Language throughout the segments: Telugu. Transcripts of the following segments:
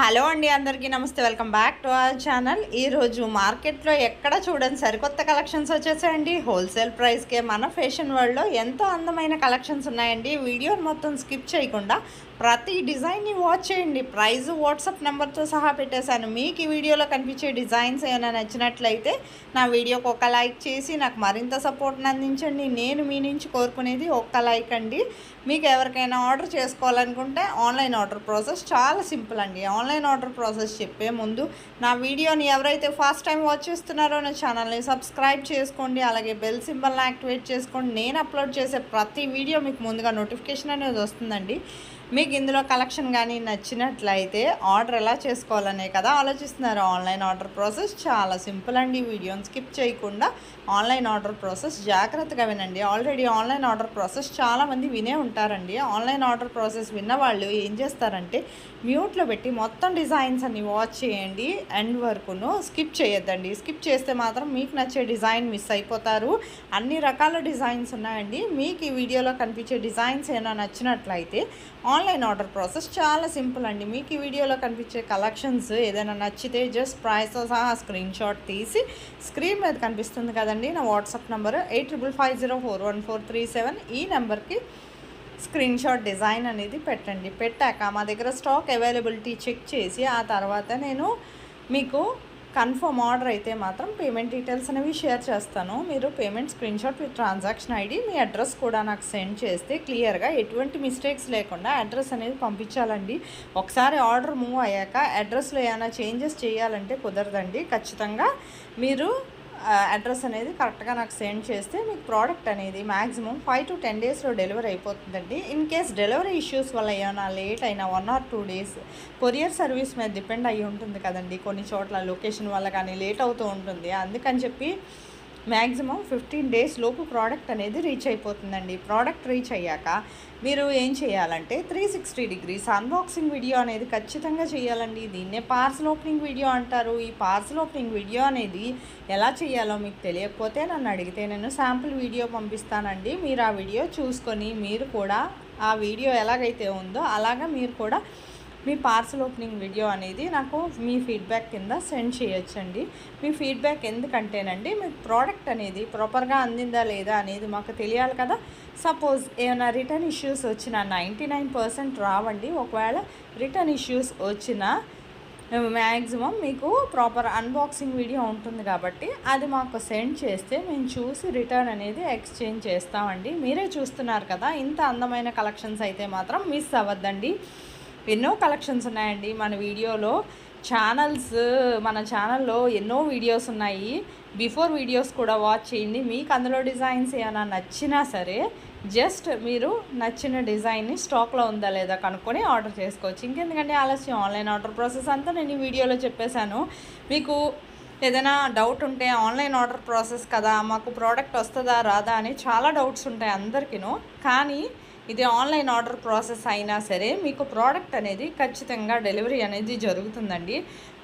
హలో అండి, అందరికీ నమస్తే. Welcome back to our channel. ఈరోజు మార్కెట్లో ఎక్కడ చూడని సరికొత్త కలెక్షన్స్ వచ్చేసాయండి. హోల్సేల్ ప్రైస్కే మన ఫ్యాషన్ వరల్డ్లో ఎంతో అందమైన కలెక్షన్స్ ఉన్నాయండి. వీడియోని మొత్తం స్కిప్ చేయకుండా ప్రతి డిజైన్ని వాచ్ చేయండి. ప్రైస్ వాట్సాప్ నెంబర్తో సహా పెట్టేశాను. మీకు ఈ వీడియోలో కనిపించే డిజైన్స్ ఏమైనా నచ్చినట్లయితే నా వీడియోకి ఒక లైక్ చేసి నాకు మరింత సపోర్ట్ని అందించండి. నేను మీ నుంచి కోరుకునేది ఒక్క లైక్ అండి. మీకు ఎవరికైనా ఆర్డర్ చేసుకోవాలనుకుంటే ఆన్లైన్ ఆర్డర్ ప్రాసెస్ చాలా సింపుల్ అండి. ఆన్లైన్ ఆర్డర్ ప్రాసెస్ చెప్పే ముందు నా వీడియోని ఎవరైతే ఫస్ట్ టైం వాచ్ చేస్తున్నారో నా ఛానల్ని సబ్స్క్రైబ్ చేసుకోండి. అలాగే బెల్ సింబల్ని యాక్టివేట్ చేసుకోండి. నేను అప్లోడ్ చేసే ప్రతి వీడియో మీకు ముందుగా నోటిఫికేషన్ అనేది వస్తుందండి. మీకు ఇందులో కలెక్షన్ కానీ నచ్చినట్లయితే ఆర్డర్ ఎలా చేసుకోవాలనే కదా ఆలోచిస్తున్నారు. ఆన్లైన్ ఆర్డర్ ప్రాసెస్ చాలా సింపుల్ అండి. వీడియోని స్కిప్ చేయకుండా ఆన్లైన్ ఆర్డర్ ప్రాసెస్ జాగ్రత్తగా వినండి. ఆల్రెడీ ఆన్లైన్ ఆర్డర్ ప్రాసెస్ చాలామంది వినే ఉంటారండి. ఆన్లైన్ ఆర్డర్ ప్రాసెస్ విన్న వాళ్ళు ఏం చేస్తారంటే మ్యూట్లో పెట్టి మొత్తం డిజైన్స్ అన్ని వాచ్ చేయండి. ఎండ్ వరకును స్కిప్ చేయొద్దండి. స్కిప్ చేస్తే మాత్రం మీకు నచ్చే డిజైన్ మిస్ అయిపోతారు. అన్ని రకాల డిజైన్స్ ఉన్నాయండి. మీకు ఈ వీడియోలో కనిపించే డిజైన్స్ ఏమైనా నచ్చినట్లయితే ఆన్లైన్ ఆర్డర్ ప్రాసెస్ చాలా సింపుల్ అండి. మీకు ఈ వీడియోలో కనిపించే కలెక్షన్స్ ఏదైనా నచ్చితే జస్ట్ ప్రైస్తో సహా స్క్రీన్ షాట్ తీసి స్క్రీన్ మీద కనిపిస్తుంది కదండి నా వాట్సాప్ నెంబర్ 8550414437. ఈ నెంబర్కి స్క్రీన్ షాట్ డిజైన్ అనేది పెట్టండి. పెట్టాక మా దగ్గర స్టాక్ అవైలబిలిటీ చెక్ చేసి ఆ తర్వాత నేను మీకు కన్ఫర్మ్ ఆర్డర్ అయితే మాత్రం పేమెంట్ డీటెయిల్స్ అనేవి షేర్ చేస్తాను. మీరు payment screen shot with transaction ID, me address కూడా నాకు సెండ్ చేస్తే క్లియర్గా ఎటువంటి మిస్టేక్స్ లేకుండా అడ్రస్ అనేది పంపించాలండి. ఒకసారి ఆర్డర్ మూవ్ అయ్యాక అడ్రస్లో ఏమైనా చేంజెస్ చేయాలంటే కుదరదండి. ఖచ్చితంగా మీరు అడ్రస్ అనేది కరెక్ట్గా నాకు సెండ్ చేస్తే మీకు ప్రోడక్ట్ అనేది మ్యాక్సిమం 5 to 10 డేస్లో డెలివరీ అయిపోతుందండి. ఇన్ కేస్ డెలివరీ ఇష్యూస్ వల్ల ఏమైనా లేట్ అయినా 1 or 2 డేస్ కొరియర్ సర్వీస్ మీద డిపెండ్ అయ్యి ఉంటుంది కదండి. కొన్ని చోట్ల లొకేషన్ వల్ల కానీ లేట్ అవుతూ ఉంటుంది. అందుకని చెప్పి మ్యాక్సిమం 15 డేస్ లోపు ప్రోడక్ట్ అనేది రీచ్ అయిపోతుందండి. ప్రోడక్ట్ రీచ్ అయ్యాక మీరు ఏం చేయాలంటే 360 degrees అన్బాక్సింగ్ వీడియో అనేది ఖచ్చితంగా చేయాలండి. దీన్నే పార్సల్ ఓపెనింగ్ వీడియో అంటారు. ఈ పార్సల్ ఓపెనింగ్ వీడియో అనేది ఎలా చేయాలో మీకు తెలియకపోతే నన్ను అడిగితే నేను శాంపుల్ వీడియో పంపిస్తానండి. మీరు ఆ వీడియో చూసుకొని మీరు కూడా ఆ వీడియో ఎలాగైతే ఉందో అలాగా మీరు కూడా మీ పార్సల్ ఓపెనింగ్ వీడియో అనేది నాకు మీ ఫీడ్బ్యాక్ కింద సెండ్ చేయొచ్చండి. మీ ఫీడ్బ్యాక్ ఎందుకంటేనండి మీకు ప్రోడక్ట్ అనేది ప్రాపర్గా అందిందా లేదా అనేది మాకు తెలియాలి కదా. సపోజ్ ఏమైనా రిటర్న్ ఇష్యూస్ వచ్చినా 99% రావండి. ఒకవేళ రిటర్న్ ఇష్యూస్ వచ్చినా మ్యాక్సిమం మీకు ప్రాపర్ అన్బాక్సింగ్ వీడియో ఉంటుంది కాబట్టి అది మాకు సెండ్ చేస్తే మేము చూసి రిటర్న్ అనేది ఎక్స్చేంజ్ చేస్తామండి. మీరే చూస్తున్నారు కదా, ఇంత అందమైన కలెక్షన్స్ అయితే మాత్రం మిస్ అవ్వద్దండి. ఎన్నో కలెక్షన్స్ ఉన్నాయండి మన ఛానల్లో ఎన్నో వీడియోస్ ఉన్నాయి. బిఫోర్ వీడియోస్ కూడా వాచ్ చేయండి. మీకు అందులో డిజైన్స్ ఏమైనా నచ్చినా సరే జస్ట్ మీరు నచ్చిన డిజైన్ని స్టాక్లో ఉందా లేదా కనుక్కొని ఆర్డర్ చేసుకోవచ్చు. ఇంకెందుకంటే ఆలస్యం, ఆన్లైన్ ఆర్డర్ ప్రాసెస్ అంతా నేను ఈ వీడియోలో చెప్పేశాను. మీకు ఏదైనా డౌట్ ఉంటే ఆన్లైన్ ఆర్డర్ ప్రాసెస్ కదా, మాకు ప్రోడక్ట్ వస్తుందా రాదా అని చాలా డౌట్స్ ఉంటాయి అందరికీను. కానీ ఇది ఆన్లైన్ ఆర్డర్ ప్రాసెస్ అయినా సరే మీకు ప్రోడక్ట్ అనేది ఖచ్చితంగా డెలివరీ అనేది జరుగుతుందండి.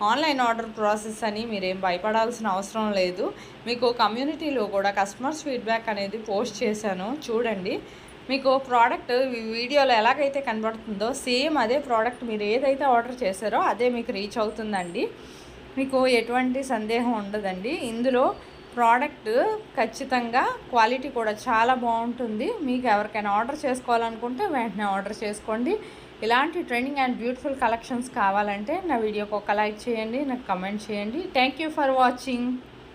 ఆన్లైన్ ఆర్డర్ ప్రాసెస్ అని మీరేం భయపడాల్సిన అవసరం లేదు. మీకు కమ్యూనిటీలో కూడా కస్టమర్స్ ఫీడ్బ్యాక్ అనేది పోస్ట్ చేశాను, చూడండి. మీకు ప్రోడక్ట్ వీడియోలో ఎలాగైతే కనబడుతుందో సేమ్ అదే ప్రోడక్ట్ మీరు ఏదైతే ఆర్డర్ చేశారో అదే మీకు రీచ్ అవుతుందండి. మీకు ఎటువంటి సందేహం ఉండదండి. ఇందులో ప్రోడక్ట్ ఖచ్చితంగా క్వాలిటీ కూడా చాలా బాగుంటుంది. మీకు ఎవరికైనా ఆర్డర్ చేసుకోవాలనుకుంటే వెంటనే ఆర్డర్ చేసుకోండి. ఇలాంటి ట్రెండింగ్ అండ్ బ్యూటిఫుల్ కలెక్షన్స్ కావాలంటే నా వీడియోకి ఒక లైక్ చేయండి, నాకు కమెంట్ చేయండి. Thank you for watching.